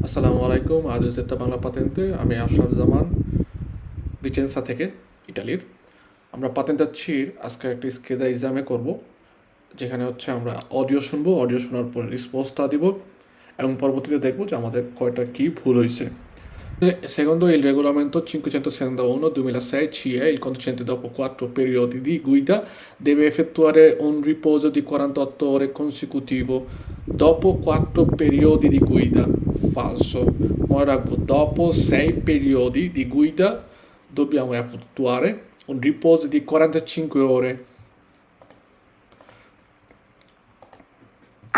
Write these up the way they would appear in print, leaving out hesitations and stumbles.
আসসালামু আলাইকুম। আদিজেতা বাংলা পাতেন্তে আমি আশরাফ জামান ভিচেন্সা থেকে ইটালির। আমরা পাতেন্তা ছির আজকে একটি স্কেদা এক্সামে করব, যেখানে হচ্ছে আমরা অডিও শুনবো, অডিও শোনার পরে রিসপন্সটা দিব এবং পরবর্তীতে দেখব যে আমাদের কয়টা কী ভুল হয়েছে। Secondo il regolamento 561 2006 CE, il conducente dopo 4 periodi di guida deve effettuare un riposo di 48 ore consecutivo dopo 4 periodi di guida. Falso. Ora, dopo 6 periodi di guida dobbiamo effettuare un riposo di 45 ore.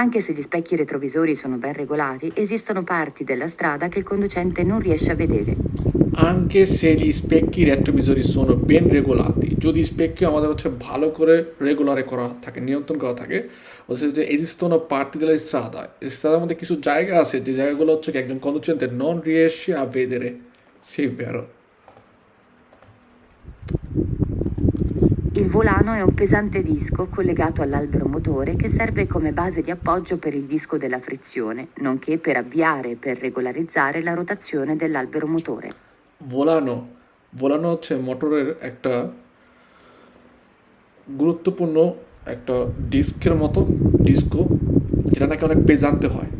Anche se gli specchi retrovisori sono ben regolati, esistono parti della strada che il conducente non riesce a vedere. Anche se gli specchi retrovisori sono ben regolati, যদি স্পেককে আমাদের হচ্ছে ভালো করে রেগুলারে করা থাকে, নিয়ন্ত্রণ করা থাকে, হচ্ছে যে esistono parti della strada, স্ট্রাদার মধ্যে কিছু জায়গা আছে যে জায়গাগুলো হচ্ছে কি একজন conducente non riesce a vedere. Sì, è vero. Il volano è un pesante disco collegato all'albero motore che serve come base di appoggio per il disco della frizione, nonché per avviare e per regolarizzare la rotazione dell'albero motore. ভোলানো হচ্ছে মোটরের একটা গুরুত্বপূর্ণ একটা ডিস্কের মতো disco, যেটা নাকি অনেক পেজান্তে হয়।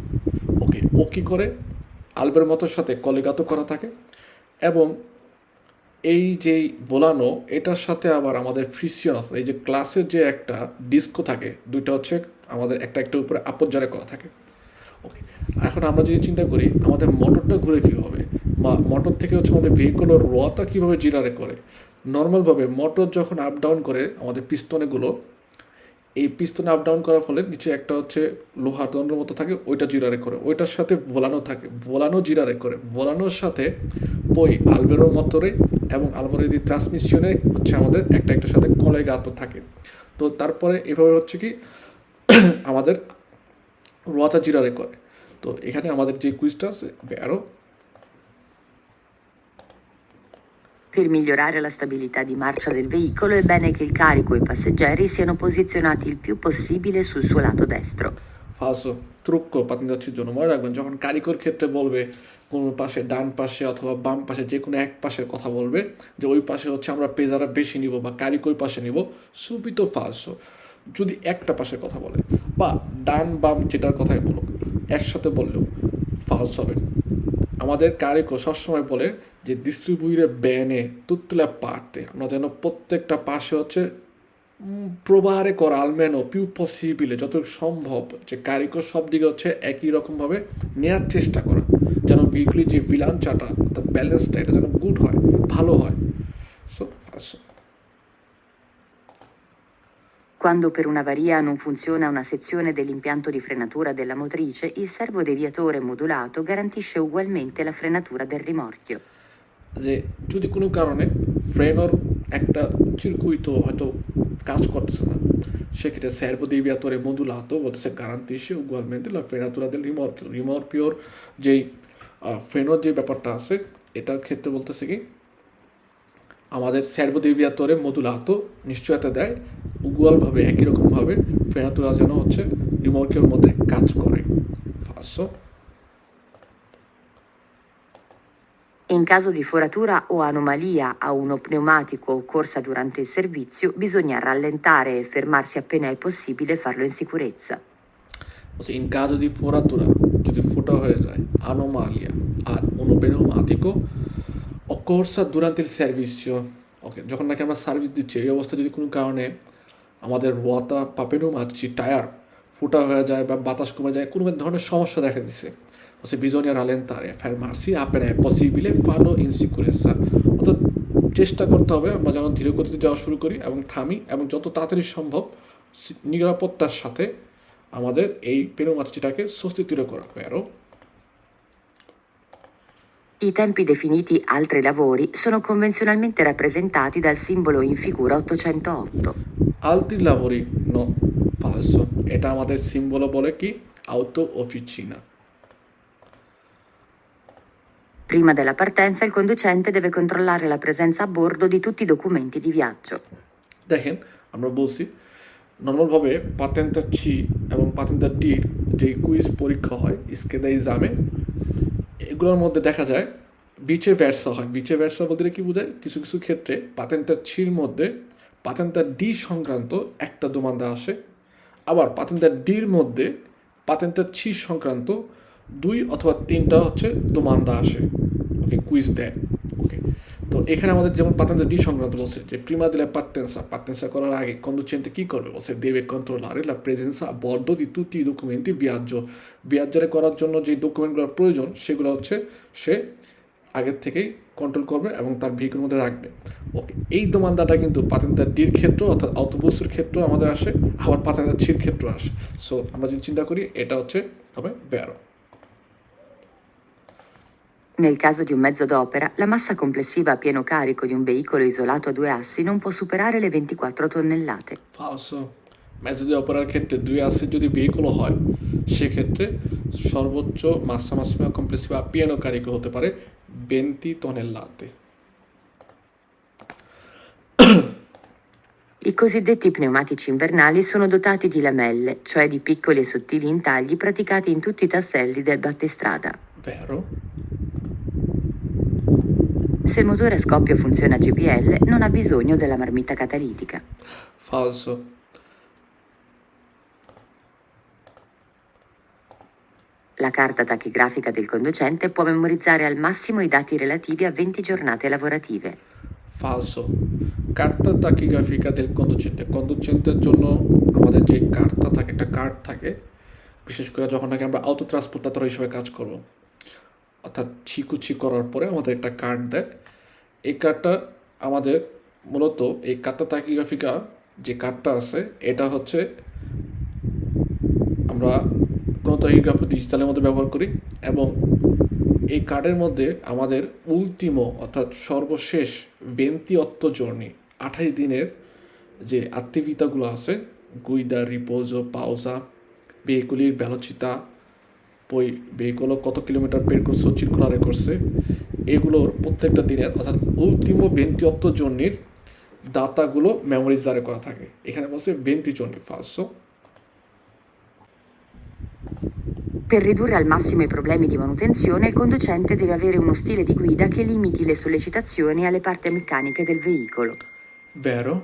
ও কী করে আলবের মতোর সাথে কলিগাতো করা থাকে, এবং এই যে ভোলানো এটার সাথে আবার আমাদের ফ্রিকশন আছে, এই যে ক্লাসের যে একটা ডিস্কো থাকে, দুইটা হচ্ছে আমাদের একটা একটার উপরে আপজ্জারে করা থাকে। ওকে, এখন আমরা যদি চিন্তা করি আমাদের মোটরটা ঘুরে কীভাবে, বা মোটর থেকে হচ্ছে আমাদের ভেহিকলের রটা কীভাবে জিরারে করে। নর্মালভাবে মোটর যখন আপ ডাউন করে আমাদের পিস্তনেগুলো, এই পিস্তনে আপ ডাউন করার ফলে নিচে একটা হচ্ছে লোহার দণ্ডের মতো থাকে, ওইটা জিরারে করে, ওইটার সাথে ভোলানো থাকে, ভোলানো জিরারে করে, ভোলানোর সাথে ওই আলবেরো মোটরে এবং আলবেরো দি ট্রান্সমিশনে হচ্ছে আমাদের একটা একটার সাথে কলেগাত থাকে। তো তারপরে এভাবে হচ্ছে কি আমাদের রোয়াতা জিরারে করে। তো এখানে আমাদের যে কুইজটা আছে আরও Per migliorare la stabilità di marcia del veicolo è bene che il carico e i passeggeri siano posizionati il più possibile sul suo lato destro. ফালসো, ট্রুক্কো পাতিনজাচ্ছির জন্য মনে রাখবেন, যখন কারিগর ক্ষেত্রে বলবে কোনো পাশে, ডান পাশে অথবা বাম পাশে, যে কোনো এক পাশের কথা বলবে যে ওই পাশে হচ্ছে আমরা পেজারা বেশি নিব বা কারিগর পাশে নিব, সুবিত ফালসো। যদি একটা পাশের কথা বলে বা ডান বাম যেটার কথাই বলুক, একসাথে বললেও ফালস হবে। আমাদের কারিকো সবসময় বলে যে ডিস্ট্রিবিউরে ব্যানে তুতলা পারতে, আমরা যেন প্রত্যেকটা পাশে হচ্ছে provare করা almeno più possibile, যত সম্ভব যে কারিগর সব দিকে হচ্ছে একই রকমভাবে নেওয়ার চেষ্টা করা, যেন উইকলি যে বিলাঞ্চাটা অর্থাৎ ব্যালেন্সটা এটা যেন গুড হয়, ভালো হয়। So Quando per una avaria non funziona una sezione dell'impianto di frenatura della motrice, il servodeviatore modulato garantisce ugualmente la frenatura del rimorchio. যে যদি কোনো কারণে ফ্রেনোর একটা circuito হয়তো কাজ করতেছে না, সেক্ষেত্রে servo deviatore modulato বলতেছে garantisce ugualmente la frenatura del rimorchio. রিমরকিওর যেই ফ্রেনোর যে ব্যাপারটা আছে এটার ক্ষেত্রে বলতেছে কি আমাদের servo deviatore modulato নিশ্চয়তা দেয় উগুয়ালভাবে একই রকমভাবে ফ্রেনাতুরা যেন হচ্ছে রিমরকিওর মধ্যে কাজ করে। ফাঁসো In caso di foratura o anomalia a uno pneumatico occorsa durante il servizio, bisogna rallentare e fermarsi appena è possibile farlo in sicurezza. in caso di foratura, যদি ফুটা হয়ে যায়, anomalia a uno pneumatico occorsa durante il servizio, ওকে, যখন নাকি আমরা service দিচ্ছি এই অবস্থা যদি কোনো কারণে আমাদের রোয়াতা বা pneumatici টায়ার ফুটা হয়ে যায় বা বাতাস কমে যায়, কোনো ধরনের সমস্যা দেখা দিচ্ছে, bisogna rallentare, fermarsi appena è possibile farlo in sicurezza, অর্থাৎ চেষ্টা করতে হবে আমরা যেন ধীরে গতিতে যাওয়া শুরু করি এবং থামি, এবং যত তাড়াতাড়ি সম্ভব নিরাপত্তার সাথে আমাদের এই pneumaticiটাকে sostituire করা হবে আরও। I tempi definiti altri lavori sono convenzionalmente rappresentati dal simbolo in figura 808. Altri lavori no, falso, এটা আমাদের সিম্বল বলে কি auto officina. Prima della partenza il conducente deve controllare la presenza a bordo di tutti i documenti di viaggio. দেখেন, আমরা বলছি নর্মালভাবে পাতেন্তা চি এবং পাতেন্তা ডির যে কুইজ পরীক্ষা হয় স্কেদা এক্সামে, এগুলোর মধ্যে দেখা যায় বিচে ভ্যারসা হয়। বিচে ভ্যারসা বলতে কি বোঝায়? কিছু কিছু ক্ষেত্রে পাতেন্তার ছির মধ্যে পাতেন্তার ডি সংক্রান্ত একটা দোমান্দা আসে, আবার পাতেন্তার ডির মধ্যে পাতেন্তার ছি সংক্রান্ত 2 অথবা 3টা হচ্ছে দোমান্দা আসে। ওকে, কুইজ দেয়। ওকে, তো এখানে আমাদের যেমন পাতেন্তার ডি সংক্রান্ত বলছে যে প্রিমা দিলে পাতেন্সা করার আগে কন্ডুচেন্টে কী করবে? বলছে দেবে কন্ট্রোলারে লা প্রেজেন্সা বর্ড দি তুতি ডকুমেন্টি বিয়াজ্জারে করার জন্য যে ডকুমেন্টগুলোর প্রয়োজন সেগুলো হচ্ছে সে আগের থেকেই কন্ট্রোল করবে এবং তার ভেহিকলের মধ্যে রাখবে। ওকে, এই দোমান্দাটা কিন্তু পাতেন্তার ডির ক্ষেত্র অর্থাৎ অটোবুসের ক্ষেত্রে আমাদের আসে, আবার পাতেন্তার ছির ক্ষেত্র আসে। সো আমরা যদি চিন্তা করি এটা হচ্ছে হবে vero. Nel caso di un mezzo d'opera, la massa complessiva a pieno carico di un veicolo isolato a 2 assi non può superare le 24 tonnellate. Falso. মেজো দিয়ে অপারার ক্ষেত্রে 2 আসির যদি ভেহিকলও হয় সেক্ষেত্রে সর্বোচ্চ মাসা মাসিমা কমপ্লেসিভা পিয়ানো কারিকো হতে পারে 20 tonnellate. I cosiddetti pneumatici invernali sono dotati di lamelle, cioè di piccoli e sottili intagli praticati in tutti i tasselli del battistrada. Vero? Se il motore a scoppio funziona a GPL, non ha bisogno della marmita catalitica. Falso. La carta tachigrafica del conducente può memorizzare al massimo i dati relativi a 20 giornate lavorative. Falso. কার্তা তাকিগ্রাফিকা del কন্ডুচেন্টের জন্য আমাদের যে কার্তা থাকে, একটা card থাকে, বিশেষ করে যখন নাকি আমরা অটো ট্রান্সপোর্টার হিসেবে কাজ করব, অর্থাৎ ছিকুচি করার পরে আমাদের একটা কার্ড দেয়। এই কার্ডটা আমাদের মূলত এই কার্তা তাকিগ্রাফিকা যে কার্ডটা আছে এটা হচ্ছে আমরা কোনো তাকিগ্রাফি ডিজিটালের মধ্যে ব্যবহার করি, এবং এই কার্ডের মধ্যে আমাদের উলটিমো অর্থাৎ সর্বশেষ 28 giorni 28 দিনের যে attivitàগুলো আছে, guida, riposo, pausa, veicoli, velocità, poi veicolo কত কিলোমিটার percorso circolare করছে, এগুলোর প্রত্যেকটা দিনের অর্থাৎ উলটিমো 28 giorniর ডাটাগুলো মেমোরিজারে করা থাকে। এখানে বলছে 20 giorni, falso. Per ridurre al massimo i problemi di manutenzione, il conducente deve avere uno stile di guida che limiti le sollecitazioni alle parti meccaniche del veicolo. Vero?